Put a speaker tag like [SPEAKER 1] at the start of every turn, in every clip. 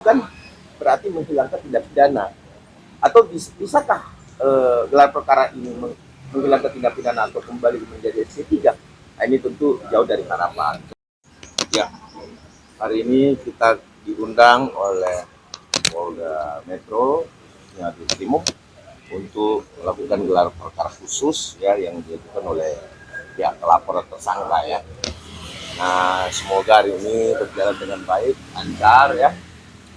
[SPEAKER 1] Kan berarti menghilangkan tindak pidana, atau bisakah gelar perkara ini menghilangkan tindak pidana atau kembali menjadi SC3? Nah, ini tentu jauh dari harapan. Ya, hari ini kita diundang oleh Polda Metro di Timur untuk melakukan gelar perkara khusus ya yang dilakukan oleh pihak pelapor atau tersangka ya. Nah, semoga hari ini berjalan dengan baik, lancar ya.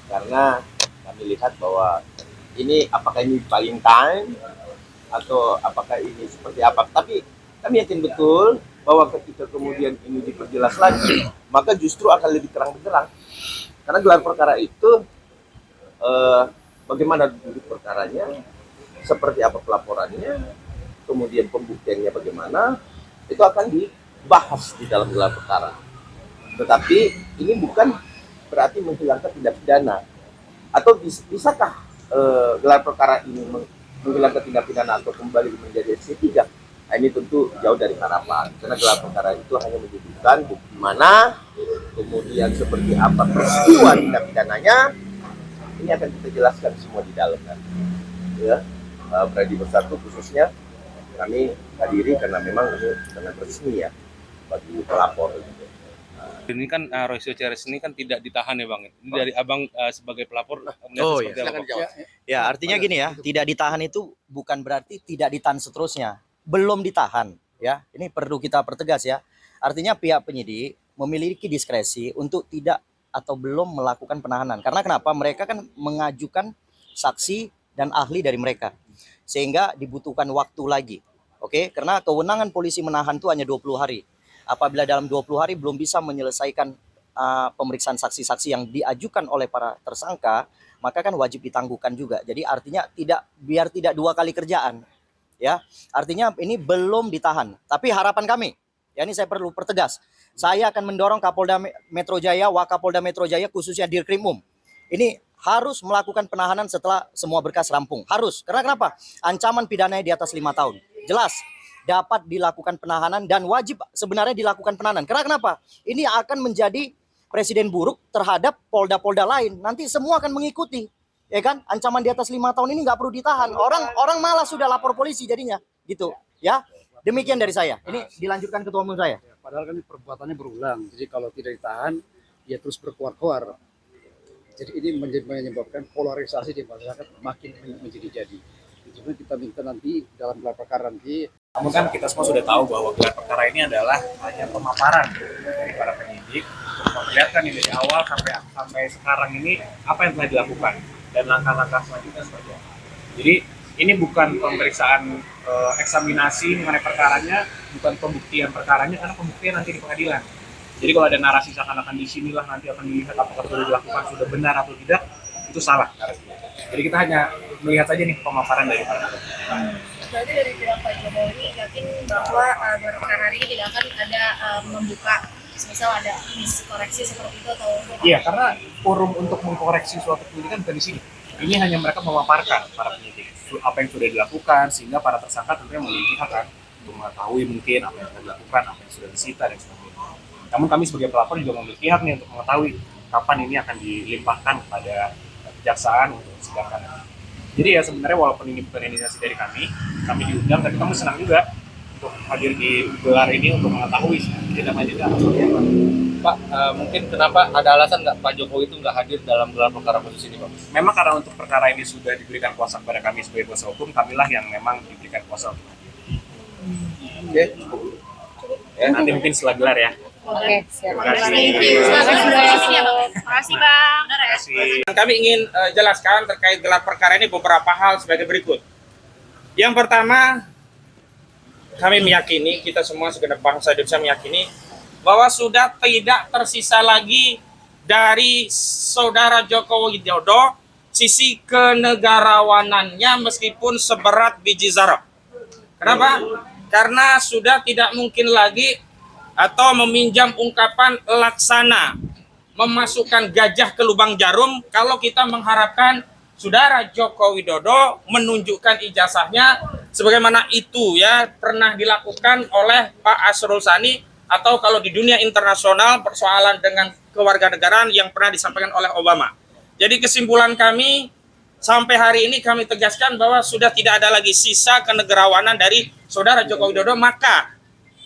[SPEAKER 1] Karena kami lihat bahwa ini apakah ini buying time atau apakah ini seperti apa, tapi kami yakin betul bahwa ketika kemudian ini diperjelas lagi, maka justru akan lebih terang benderang. Karena gelar perkara itu bagaimana duduk perkaranya, seperti apa pelaporannya, kemudian pembuktiannya bagaimana, itu akan dibahas di dalam gelar perkara. Tetapi ini bukan berarti menghilangkan tindak pidana, atau bisakah gelar perkara ini menghilangkan tindak pidana atau kembali menjadi SC3? Nah, ini tentu jauh dari harapan, karena gelar perkara itu hanya menyebutkan bukti mana, kemudian seperti apa peristiwa tindak pidananya, ini akan kita jelaskan semua di dalam nanti. Ya, Pradi Bersatu khususnya kami hadiri karena memang ini sangat resmi ya bagi pelapor.
[SPEAKER 2] Ini kan Royce Ceres ini kan tidak ditahan ya Bang. Ini dari Abang sebagai pelapor
[SPEAKER 1] Oh iya, silakan jawab.
[SPEAKER 3] Ya, artinya gini ya, tidak ditahan itu bukan berarti tidak ditahan seterusnya. Belum ditahan ya. Ini perlu kita pertegas ya. Artinya pihak penyidik memiliki diskresi untuk tidak atau belum melakukan penahanan. Karena kenapa? Mereka kan mengajukan saksi dan ahli dari mereka. Sehingga dibutuhkan waktu lagi. Oke, karena kewenangan polisi menahan itu hanya 20 hari. Apabila dalam 20 hari belum bisa menyelesaikan pemeriksaan saksi-saksi yang diajukan oleh para tersangka, maka kan wajib ditangguhkan juga. Jadi artinya biar tidak dua kali kerjaan. Ya, artinya ini belum ditahan. Tapi harapan kami, ya ini saya perlu pertegas. Saya akan mendorong Kapolda Metro Jaya, Wakapolda Metro Jaya khususnya Dirkrimum. Ini harus melakukan penahanan setelah semua berkas rampung. Harus. Karena kenapa? Ancaman pidananya di atas 5 tahun. Jelas dapat dilakukan penahanan dan wajib sebenarnya dilakukan penahanan. Karena kenapa? Ini akan menjadi presiden buruk terhadap polda-polda lain. Nanti semua akan mengikuti. Ya kan? Ancaman di atas 5 tahun ini nggak perlu ditahan. Orang malah sudah lapor polisi jadinya. Gitu. Ya. Demikian dari saya. Ini dilanjutkan ketua umum saya.
[SPEAKER 4] Padahal kan perbuatannya berulang. Jadi kalau tidak ditahan, dia terus berkuar-kuar. Jadi ini menyebabkan polarisasi di masyarakat makin menjadi-jadi. Jadi kita minta nanti dalam gelar perkara nanti.
[SPEAKER 5] Namun kan kita semua sudah tahu bahwa gelar perkara ini adalah hanya pemaparan dari para penyidik untuk memperlihatkan dari awal sampai sekarang ini apa yang telah dilakukan dan langkah-langkah selanjutnya seperti apa. Jadi ini bukan pemeriksaan eksaminasi mengenai perkaranya, bukan pembuktian perkaranya, karena pembuktian nanti di pengadilan. Jadi kalau ada narasi seakan-akan di sinilah nanti akan dilihat apakah sudah dilakukan sudah benar atau tidak, itu salah narasinya. Jadi kita hanya melihat saja nih pemaparan dari para
[SPEAKER 6] Berarti dari pihak Pak Jokowi yakin bahwa gelar perkara hari ini tidak akan ada membuka misal ada miskoreksi seperti itu atau?
[SPEAKER 5] Iya, karena forum untuk mengkoreksi suatu penyidikan bukan di sini. Ini hanya mereka memaparkan para penyidik apa yang sudah dilakukan sehingga para tersangka tentunya memiliki hak kan untuk mengetahui mungkin apa yang sudah dilakukan, apa yang sudah disita dan sebagainya. Namun kami sebagai pelapor juga memiliki hak nih untuk mengetahui kapan ini akan dilimpahkan kepada kejaksaan untuk sidangkan. Jadi ya sebenarnya walaupun ini bukan inisiasi dari kami diundang, tapi kami senang juga untuk hadir di gelar ini untuk mengetahui tindak-lanjutnya seperti apa.
[SPEAKER 2] Pak, mungkin kenapa ada alasan nggak Pak Jokowi itu nggak hadir dalam gelar perkara khusus ini Pak?
[SPEAKER 5] Memang karena untuk perkara ini sudah diberikan kuasa kepada kami sebagai kuasa hukum, kamilah yang memang diberikan kuasa untuk hadir.
[SPEAKER 1] Oke.
[SPEAKER 5] Ya, nanti mungkin setelah gelar ya.
[SPEAKER 6] Oke,
[SPEAKER 5] Terima kasih.
[SPEAKER 6] Terima kasih Bang.
[SPEAKER 5] Terima kasih.
[SPEAKER 7] Kami ingin jelaskan terkait gelar perkara ini beberapa hal sebagai berikut. Yang pertama, kami meyakini, kita semua segenap bangsa Indonesia meyakini bahwa sudah tidak tersisa lagi dari saudara Joko Widodo sisi kenegarawanannya meskipun seberat biji zarah. Kenapa? Karena sudah tidak mungkin lagi atau meminjam ungkapan laksana memasukkan gajah ke lubang jarum kalau kita mengharapkan saudara Joko Widodo menunjukkan ijazahnya sebagaimana itu ya pernah dilakukan oleh Pak Asrul Sani, atau kalau di dunia internasional persoalan dengan kewarganegaraan yang pernah disampaikan oleh Obama. Jadi kesimpulan kami sampai hari ini kami tegaskan bahwa sudah tidak ada lagi sisa kenegarawanan dari Saudara Joko Widodo, maka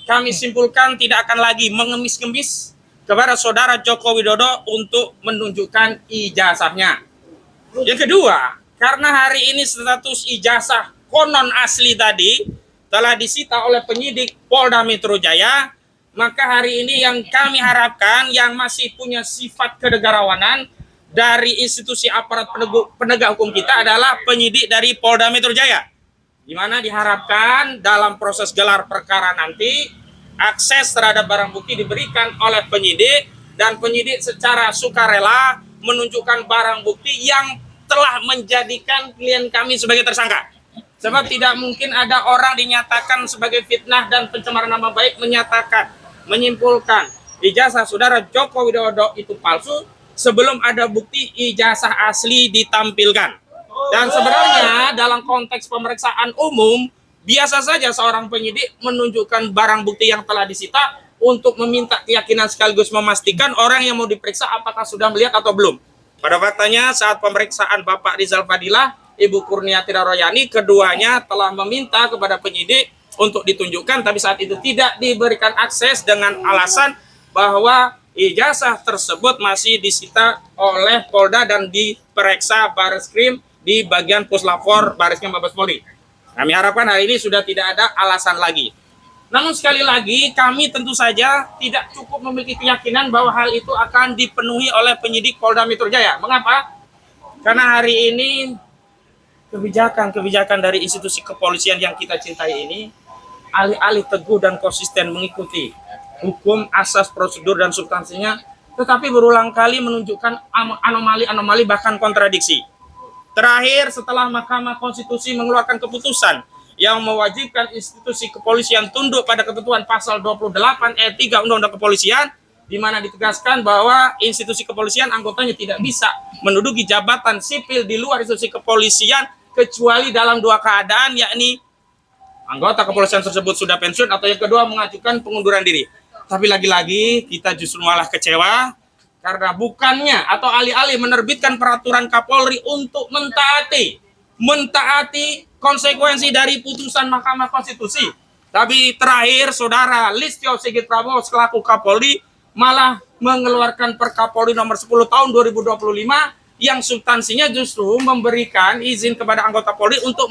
[SPEAKER 7] kami simpulkan tidak akan lagi mengemis-ngemis kepada Saudara Joko Widodo untuk menunjukkan ijazahnya. Yang kedua, karena hari ini status ijazah konon asli tadi telah disita oleh penyidik Polda Metro Jaya, maka hari ini yang kami harapkan yang masih punya sifat kenegarawanan dari institusi aparat penegak hukum kita adalah penyidik dari Polda Metro Jaya, di mana diharapkan dalam proses gelar perkara nanti akses terhadap barang bukti diberikan oleh penyidik dan penyidik secara sukarela menunjukkan barang bukti yang telah menjadikan klien kami sebagai tersangka. Sebab tidak mungkin ada orang dinyatakan sebagai fitnah dan pencemaran nama baik menyimpulkan ijazah Saudara Joko Widodo itu palsu sebelum ada bukti ijazah asli ditampilkan. Dan sebenarnya dalam konteks pemeriksaan umum, biasa saja seorang penyidik menunjukkan barang bukti yang telah disita untuk meminta keyakinan sekaligus memastikan orang yang mau diperiksa apakah sudah melihat atau belum. Pada faktanya saat pemeriksaan Bapak Rizal Fadilah, Ibu Kurniati Royani, keduanya telah meminta kepada penyidik untuk ditunjukkan, tapi saat itu tidak diberikan akses dengan alasan bahwa ijazah tersebut masih disita oleh Polda dan diperiksa Bareskrim di bagian Puslapor Bareskrim Mabes Polri. Kami harapkan hari ini sudah tidak ada alasan lagi. Namun sekali lagi kami tentu saja tidak cukup memiliki keyakinan bahwa hal itu akan dipenuhi oleh penyidik Polda Metro Jaya. Mengapa? Karena hari ini kebijakan dari institusi kepolisian yang kita cintai ini alih-alih teguh dan konsisten mengikuti hukum, asas, prosedur, dan substansinya, tetapi berulang kali menunjukkan anomali-anomali bahkan kontradiksi. Terakhir, setelah Mahkamah Konstitusi mengeluarkan keputusan yang mewajibkan institusi kepolisian tunduk pada ketentuan pasal 28 ayat 3 Undang-Undang Kepolisian, di mana ditegaskan bahwa institusi kepolisian anggotanya tidak bisa menduduki jabatan sipil di luar institusi kepolisian kecuali dalam dua keadaan, yakni anggota kepolisian tersebut sudah pensiun atau yang kedua mengajukan pengunduran diri. Tapi lagi-lagi kita justru malah kecewa karena bukannya atau alih-alih menerbitkan peraturan Kapolri untuk mentaati konsekuensi dari putusan Mahkamah Konstitusi. Tapi terakhir Saudara Listio Sigit Prabowo selaku Kapolri malah mengeluarkan Perkapolri nomor 10 tahun 2025 yang substansinya justru memberikan izin kepada anggota Polri untuk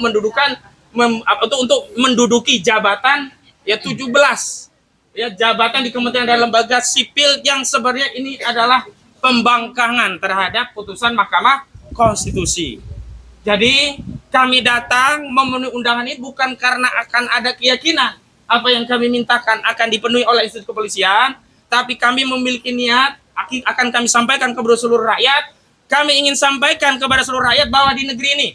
[SPEAKER 7] menduduki jabatan 17 jabatan di kementerian dan lembaga sipil yang sebenarnya ini adalah pembangkangan terhadap putusan Mahkamah Konstitusi. Jadi kami datang memenuhi undangan ini bukan karena akan ada keyakinan apa yang kami mintakan akan dipenuhi oleh institusi kepolisian, tapi kami memiliki niat akan kami sampaikan kepada seluruh rakyat. Kami ingin sampaikan kepada seluruh rakyat bahwa di negeri ini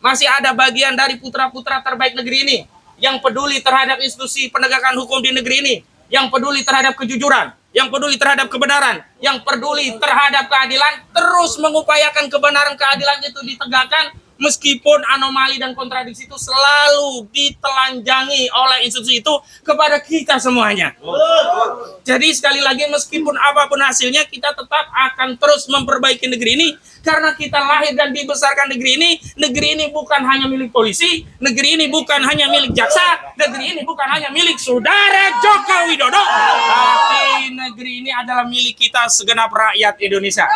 [SPEAKER 7] masih ada bagian dari putra-putra terbaik negeri ini yang peduli terhadap institusi penegakan hukum di negeri ini, yang peduli terhadap kejujuran, yang peduli terhadap kebenaran, yang peduli terhadap keadilan, terus mengupayakan kebenaran keadilan itu ditegakkan meskipun anomali dan kontradiksi itu selalu ditelanjangi oleh institusi itu kepada kita semuanya. Jadi sekali lagi meskipun apapun hasilnya kita tetap akan terus memperbaiki negeri ini karena kita lahir dan dibesarkan negeri ini. Negeri ini bukan hanya milik polisi, negeri ini bukan hanya milik jaksa, negeri ini bukan hanya milik Saudara Joko Widodo, tapi negeri ini adalah milik kita segenap rakyat Indonesia.